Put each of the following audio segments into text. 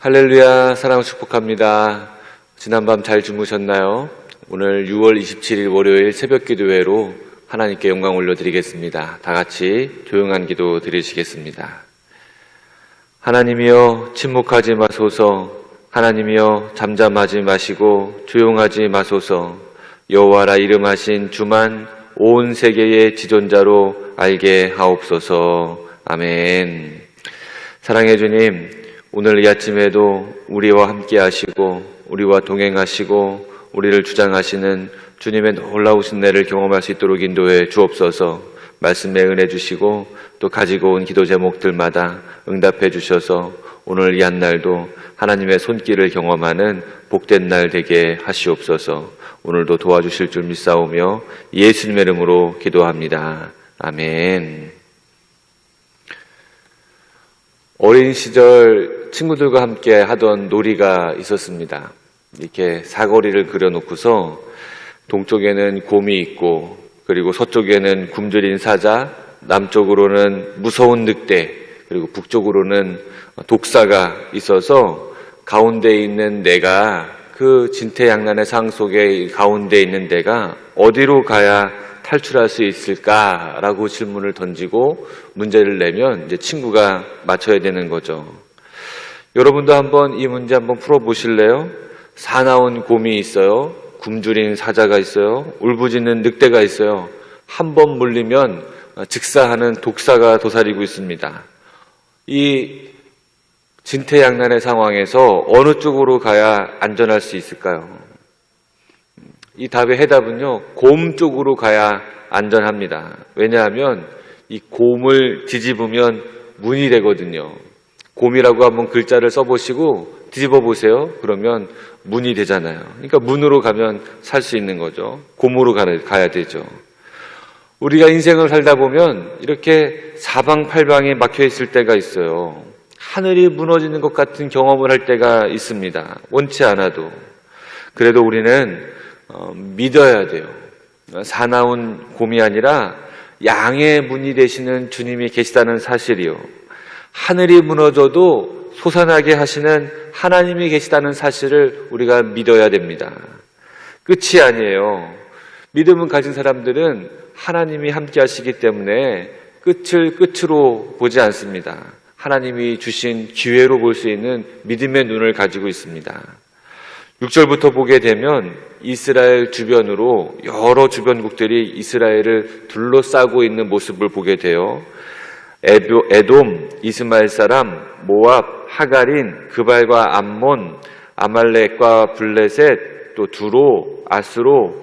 할렐루야, 사랑 축복합니다. 지난밤 잘 주무셨나요? 오늘 6월 27일 월요일 새벽 기도회로 하나님께 영광 올려드리겠습니다. 다 같이 조용한 기도 드리시겠습니다. 하나님이여 침묵하지 마소서. 하나님이여 잠잠하지 마시고 조용하지 마소서. 여호와라 이름하신 주만 온 세계의 지존자로 알게 하옵소서. 아멘. 사랑해 주님, 오늘 이 아침에도 우리와 함께 하시고 우리와 동행하시고 우리를 주장하시는 주님의 놀라우신 은혜를 경험할 수 있도록 인도해 주옵소서. 말씀에 은혜 주시고 또 가지고 온 기도 제목들마다 응답해 주셔서 오늘 이 한날도 하나님의 손길을 경험하는 복된 날 되게 하시옵소서. 오늘도 도와주실 줄 믿사오며 예수님의 이름으로 기도합니다. 아멘. 어린 시절 친구들과 함께 하던 놀이가 있었습니다. 이렇게 사거리를 그려놓고서 동쪽에는 곰이 있고 그리고 서쪽에는 굶주린 사자, 남쪽으로는 무서운 늑대, 그리고 북쪽으로는 독사가 있어서 가운데 있는 내가, 그 진퇴양난의 상 속에 가운데 있는 내가 어디로 가야 탈출할 수 있을까라고 질문을 던지고 문제를 내면 이제 친구가 맞춰야 되는 거죠. 여러분도 한번 이 문제 한번 풀어보실래요? 사나운 곰이 있어요. 굶주린 사자가 있어요. 울부짖는 늑대가 있어요. 한 번 물리면 즉사하는 독사가 도사리고 있습니다. 이 진퇴양난의 상황에서 어느 쪽으로 가야 안전할 수 있을까요? 이 답의 해답은요, 곰 쪽으로 가야 안전합니다. 왜냐하면 이 곰을 뒤집으면 문이 되거든요. 곰이라고 한번 글자를 써보시고 뒤집어 보세요. 그러면 문이 되잖아요. 그러니까 문으로 가면 살 수 있는 거죠. 곰으로 가야 되죠. 우리가 인생을 살다 보면 이렇게 사방팔방에 막혀 있을 때가 있어요. 하늘이 무너지는 것 같은 경험을 할 때가 있습니다. 원치 않아도. 그래도 우리는 믿어야 돼요. 사나운 곰이 아니라 양의 문이 되시는 주님이 계시다는 사실이요. 하늘이 무너져도 솟아나게 하시는 하나님이 계시다는 사실을 우리가 믿어야 됩니다. 끝이 아니에요. 믿음을 가진 사람들은 하나님이 함께 하시기 때문에 끝을 끝으로 보지 않습니다. 하나님이 주신 기회로 볼 수 있는 믿음의 눈을 가지고 있습니다. 6절부터 보게 되면 이스라엘 주변으로 여러 주변국들이 이스라엘을 둘러싸고 있는 모습을 보게 돼요. 에돔, 이스마엘 사람, 모압, 하가린, 그발과 암몬, 아말렉과 블레셋, 또 두로, 아스로,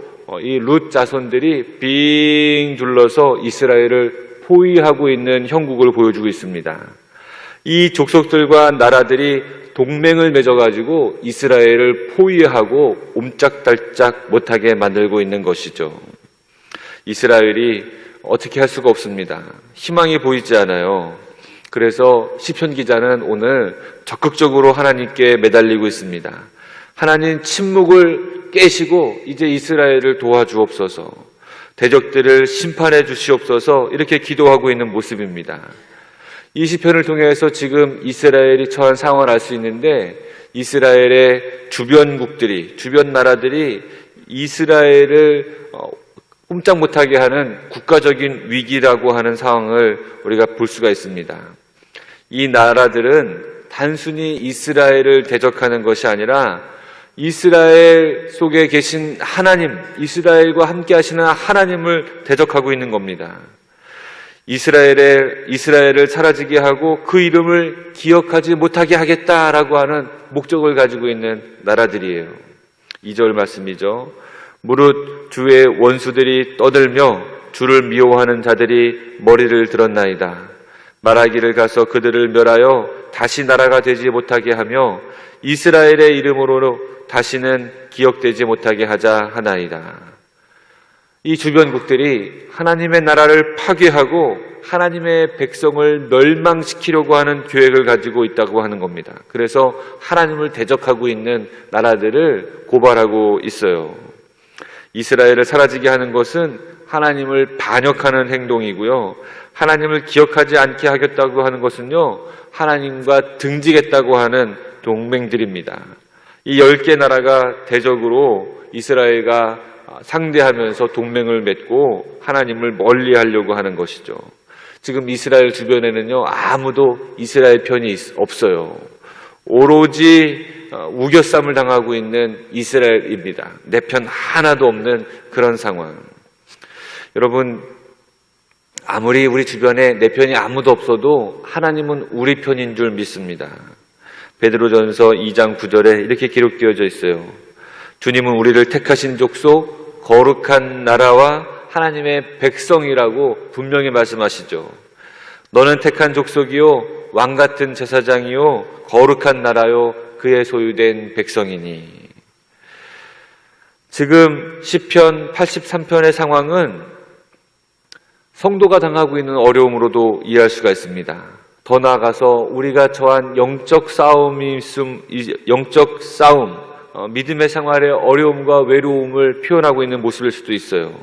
이 룻 자손들이 빙 둘러서 이스라엘을 포위하고 있는 형국을 보여주고 있습니다. 이 족속들과 나라들이 동맹을 맺어가지고 이스라엘을 포위하고 옴짝달짝 못하게 만들고 있는 것이죠. 이스라엘이 어떻게 할 수가 없습니다. 희망이 보이지 않아요. 그래서 시편 기자는 오늘 적극적으로 하나님께 매달리고 있습니다. 하나님 침묵을 깨시고 이제 이스라엘을 도와주옵소서. 대적들을 심판해 주시옵소서. 이렇게 기도하고 있는 모습입니다. 이 시편을 통해서 지금 이스라엘이 처한 상황을 알 수 있는데 이스라엘의 주변국들이, 주변 나라들이 이스라엘을 꼼짝 못하게 하는 국가적인 위기라고 하는 상황을 우리가 볼 수가 있습니다. 이 나라들은 단순히 이스라엘을 대적하는 것이 아니라 이스라엘 속에 계신 하나님, 이스라엘과 함께 하시는 하나님을 대적하고 있는 겁니다. 이스라엘을 사라지게 하고 그 이름을 기억하지 못하게 하겠다라고 하는 목적을 가지고 있는 나라들이에요. 2절 말씀이죠. 무릇 주의 원수들이 떠들며 주를 미워하는 자들이 머리를 들었나이다. 말하기를 가서 그들을 멸하여 다시 나라가 되지 못하게 하며 이스라엘의 이름으로 다시는 기억되지 못하게 하자 하나이다. 이 주변국들이 하나님의 나라를 파괴하고 하나님의 백성을 멸망시키려고 하는 계획을 가지고 있다고 하는 겁니다. 그래서 하나님을 대적하고 있는 나라들을 고발하고 있어요. 이스라엘을 사라지게 하는 것은 하나님을 반역하는 행동이고요. 하나님을 기억하지 않게 하겠다고 하는 것은요, 하나님과 등지겠다고 하는 동맹들입니다. 이 10개 나라가 대적으로 이스라엘과 상대하면서 동맹을 맺고 하나님을 멀리하려고 하는 것이죠. 지금 이스라엘 주변에는요, 아무도 이스라엘 편이 없어요. 오로지 우겨쌈을 당하고 있는 이스라엘입니다. 내 편 하나도 없는 그런 상황. 여러분, 아무리 우리 주변에 내 편이 아무도 없어도 하나님은 우리 편인 줄 믿습니다. 베드로전서 2장 9절에 이렇게 기록되어져 있어요. 주님은 우리를 택하신 족속, 거룩한 나라와 하나님의 백성이라고 분명히 말씀하시죠. 너는 택한 족속이요, 왕같은 제사장이요, 거룩한 나라요, 그의 소유된 백성이니. 지금 시편 83편의 상황은 성도가 당하고 있는 어려움으로도 이해할 수가 있습니다. 더 나아가서 우리가 처한 영적 싸움, 믿음의 생활의 어려움과 외로움을 표현하고 있는 모습일 수도 있어요.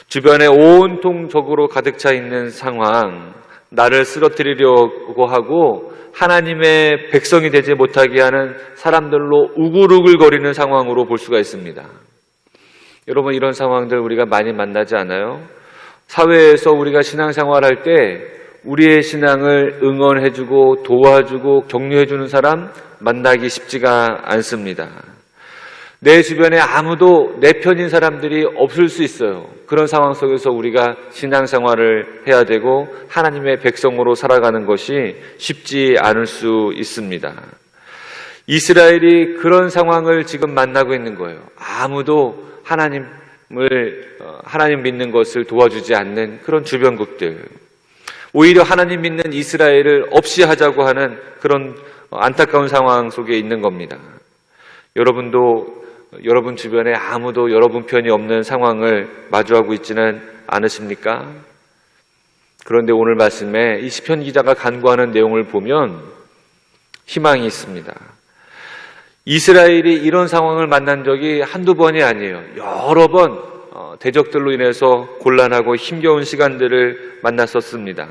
주변에 온통 적으로 가득 차 있는 상황, 나를 쓰러뜨리려고 하고 하나님의 백성이 되지 못하게 하는 사람들로 우글우글거리는 상황으로 볼 수가 있습니다. 여러분, 이런 상황들 우리가 많이 만나지 않아요? 사회에서 우리가 신앙생활할 때 우리의 신앙을 응원해주고 도와주고 격려해주는 사람 만나기 쉽지가 않습니다. 내 주변에 아무도 내 편인 사람들이 없을 수 있어요. 그런 상황 속에서 우리가 신앙생활을 해야 되고 하나님의 백성으로 살아가는 것이 쉽지 않을 수 있습니다. 이스라엘이 그런 상황을 지금 만나고 있는 거예요. 아무도 하나님 믿는 것을 도와주지 않는 그런 주변국들. 오히려 하나님 믿는 이스라엘을 없이 하자고 하는 그런 안타까운 상황 속에 있는 겁니다. 여러분도 여러분 주변에 아무도 여러분 편이 없는 상황을 마주하고 있지는 않으십니까? 그런데 오늘 말씀에 이 시편 기자가 간구하는 내용을 보면 희망이 있습니다. 이스라엘이 이런 상황을 만난 적이 한두 번이 아니에요. 여러 번 대적들로 인해서 곤란하고 힘겨운 시간들을 만났었습니다.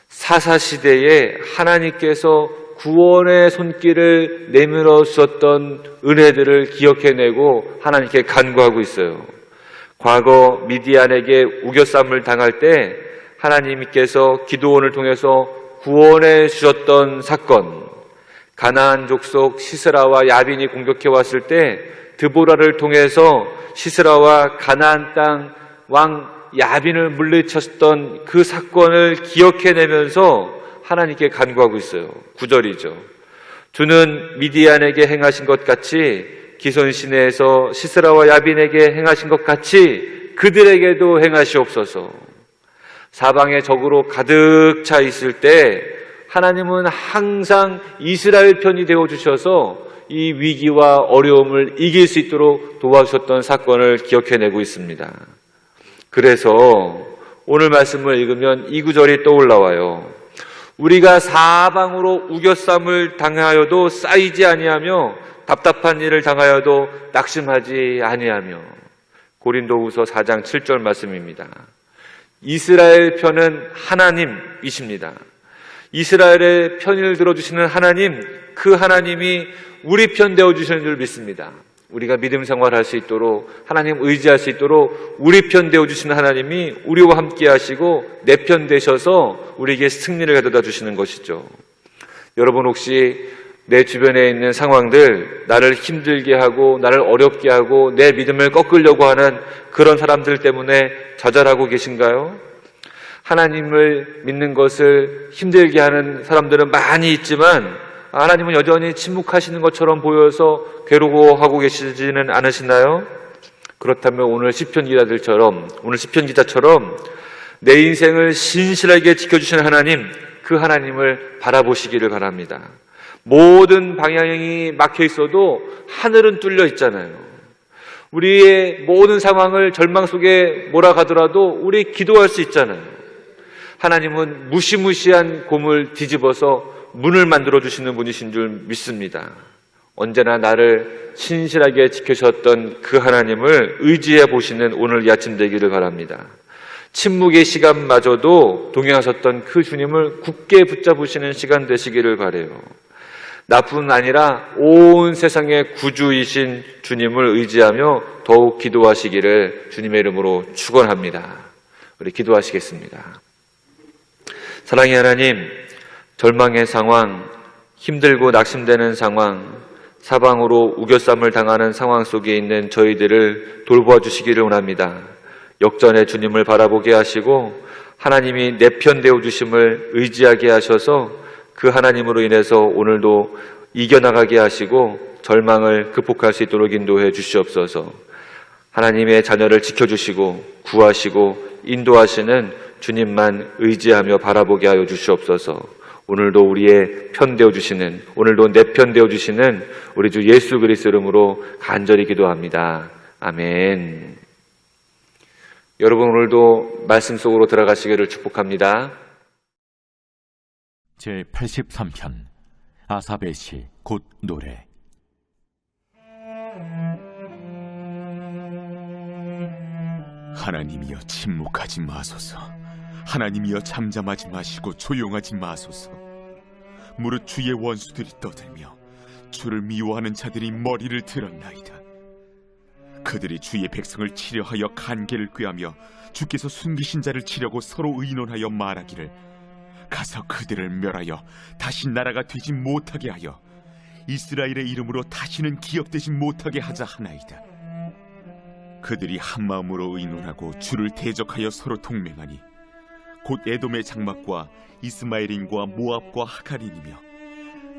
사사시대에 하나님께서 구원의 손길을 내밀어 주셨던 은혜들을 기억해내고 하나님께 간구하고 있어요. 과거 미디안에게 우겨쌈을 당할 때 하나님께서 기드온을 통해서 구원해 주셨던 사건, 가나안 족속 시스라와 야빈이 공격해 왔을 때 드보라를 통해서 시스라와 가나안 땅 왕 야빈을 물리쳤던 그 사건을 기억해내면서 하나님께 간구하고 있어요. 9절이죠. 주는 미디안에게 행하신 것 같이 기손 시내에서 시스라와 야빈에게 행하신 것 같이 그들에게도 행하시옵소서. 사방에 적으로 가득 차 있을 때 하나님은 항상 이스라엘 편이 되어주셔서 이 위기와 어려움을 이길 수 있도록 도와주셨던 사건을 기억해내고 있습니다. 그래서 오늘 말씀을 읽으면 이 구절이 떠올라와요. 우리가 사방으로 우겨쌈을 당하여도 쌓이지 아니하며 답답한 일을 당하여도 낙심하지 아니하며. 고린도후서 4장 7절 말씀입니다. 이스라엘 편은 하나님이십니다. 이스라엘의 편을 들어주시는 하나님, 그 하나님이 우리 편 되어주시는 줄 믿습니다. 우리가 믿음 생활할 수 있도록, 하나님 의지할 수 있도록 우리 편 되어주시는 하나님이 우리와 함께 하시고 내 편 되셔서 우리에게 승리를 가져다 주시는 것이죠. 여러분, 혹시 내 주변에 있는 상황들, 나를 힘들게 하고 나를 어렵게 하고 내 믿음을 꺾으려고 하는 그런 사람들 때문에 좌절하고 계신가요? 하나님을 믿는 것을 힘들게 하는 사람들은 많이 있지만 하나님은 여전히 침묵하시는 것처럼 보여서 괴로워하고 계시지는 않으시나요? 그렇다면 오늘 시편 기자처럼 내 인생을 신실하게 지켜주시는 하나님, 그 하나님을 바라보시기를 바랍니다. 모든 방향이 막혀 있어도 하늘은 뚫려 있잖아요. 우리의 모든 상황을 절망 속에 몰아가더라도 우리 기도할 수 있잖아요. 하나님은 무시무시한 곰을 뒤집어서 문을 만들어주시는 분이신 줄 믿습니다. 언제나 나를 신실하게 지켜주셨던 그 하나님을 의지해 보시는 오늘 이 아침 되기를 바랍니다. 침묵의 시간마저도 동행하셨던 그 주님을 굳게 붙잡으시는 시간 되시기를 바라요. 나뿐 아니라 온 세상의 구주이신 주님을 의지하며 더욱 기도하시기를 주님의 이름으로 축원합니다. 우리 기도하시겠습니다. 사랑의 하나님, 절망의 상황, 힘들고 낙심되는 상황, 사방으로 우겨쌈을 당하는 상황 속에 있는 저희들을 돌보아 주시기를 원합니다. 역전의 주님을 바라보게 하시고 하나님이 내 편 되어 주심을 의지하게 하셔서 그 하나님으로 인해서 오늘도 이겨나가게 하시고 절망을 극복할 수 있도록 인도해 주시옵소서. 하나님의 자녀를 지켜주시고 구하시고 인도하시는 주님만 의지하며 바라보게 하여 주시옵소서. 오늘도 우리의 편 되어 주시는, 오늘도 내 편 되어 주시는 우리 주 예수 그리스도 이름으로 간절히 기도합니다. 아멘. 여러분, 오늘도 말씀 속으로 들어가시기를 축복합니다. 제83편 아삽의 시 곧 노래. 하나님이여 침묵하지 마소서. 하나님이여 잠잠하지 마시고 조용하지 마소서. 무릇 주의 원수들이 떠들며 주를 미워하는 자들이 머리를 들었나이다. 그들이 주의 백성을 치려하여 간계를 꾀하며 주께서 숨기신 자를 치려고 서로 의논하여 말하기를 가서 그들을 멸하여 다시 나라가 되지 못하게 하여 이스라엘의 이름으로 다시는 기억되지 못하게 하자 하나이다. 그들이 한마음으로 의논하고 주를 대적하여 서로 동맹하니 곧 에돔의 장막과 이스마엘인과 모압과 하갈인이며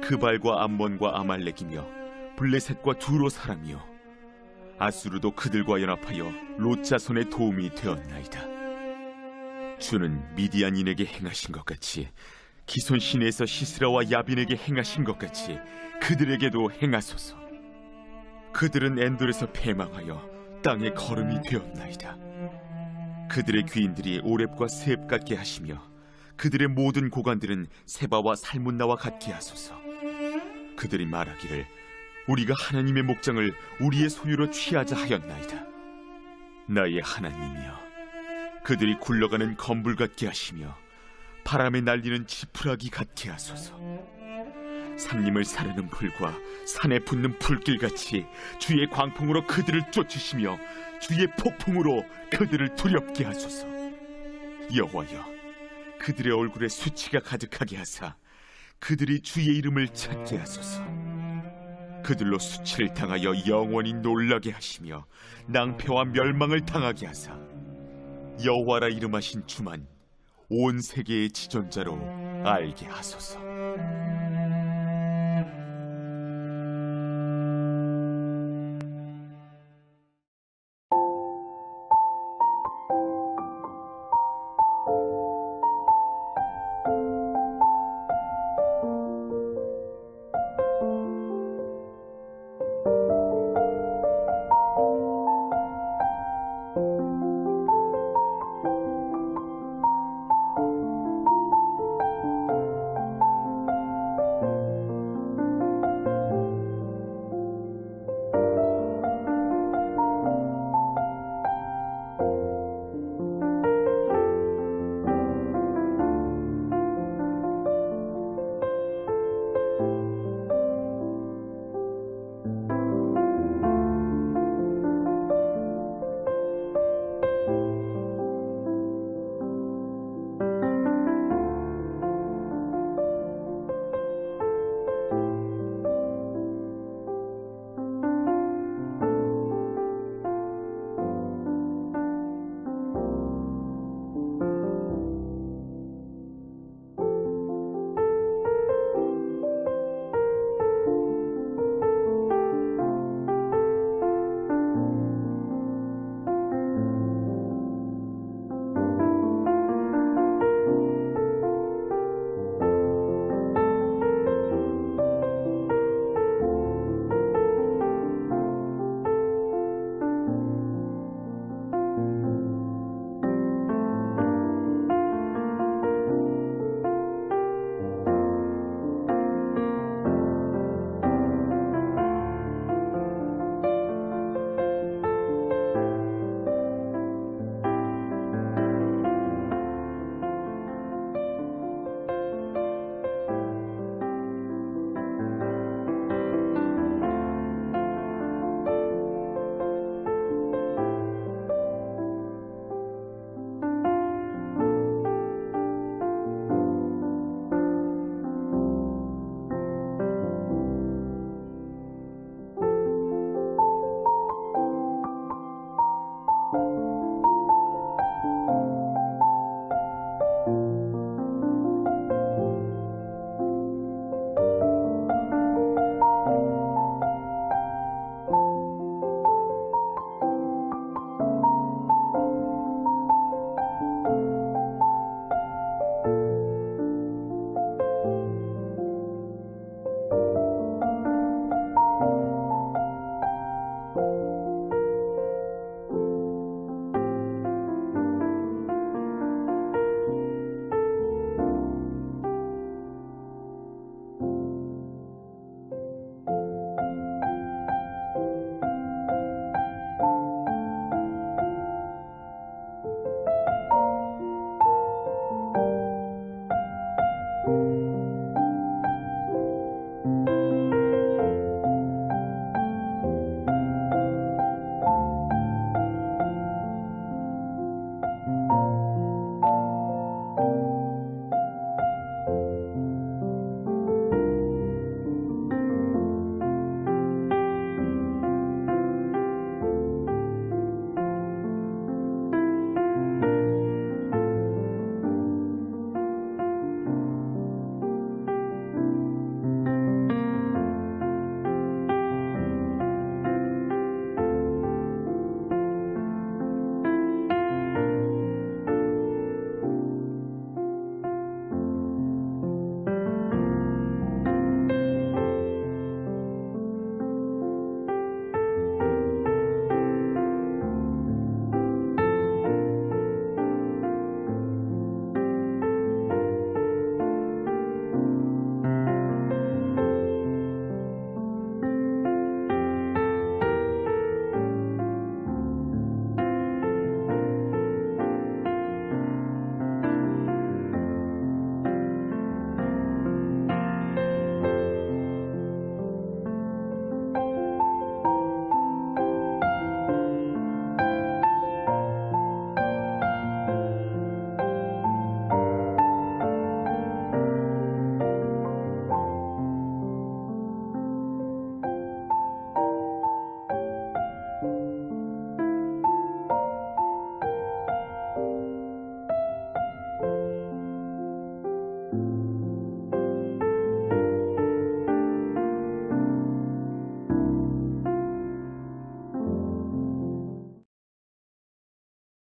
그발과 암몬과 아말렉이며 블레셋과 두로 사람이요 아수르도 그들과 연합하여 롯 자손의 도움이 되었나이다. 주는 미디안인에게 행하신 것 같이 기손 시내에서 시스라와 야빈에게 행하신 것 같이 그들에게도 행하소서. 그들은 엔돌에서 패망하여 땅의 거름이 되었나이다. 그들의 귀인들이 오렙과 세렙 같게 하시며 그들의 모든 고관들은 세바와 살문나와 같게 하소서. 그들이 말하기를 우리가 하나님의 목장을 우리의 소유로 취하자 하였나이다. 나의 하나님이여, 그들이 굴러가는 건불 같게 하시며 바람에 날리는 지푸라기 같게 하소서. 산림을 사르는 불과 산에 붙는 불길같이 주의 광풍으로 그들을 쫓으시며 주의 폭풍으로 그들을 두렵게 하소서. 여호와여, 그들의 얼굴에 수치가 가득하게 하사 그들이 주의 이름을 찾게 하소서. 그들로 수치를 당하여 영원히 놀라게 하시며 낭패와 멸망을 당하게 하사 여호와라 이름하신 주만 온 세계의 지존자로 알게 하소서.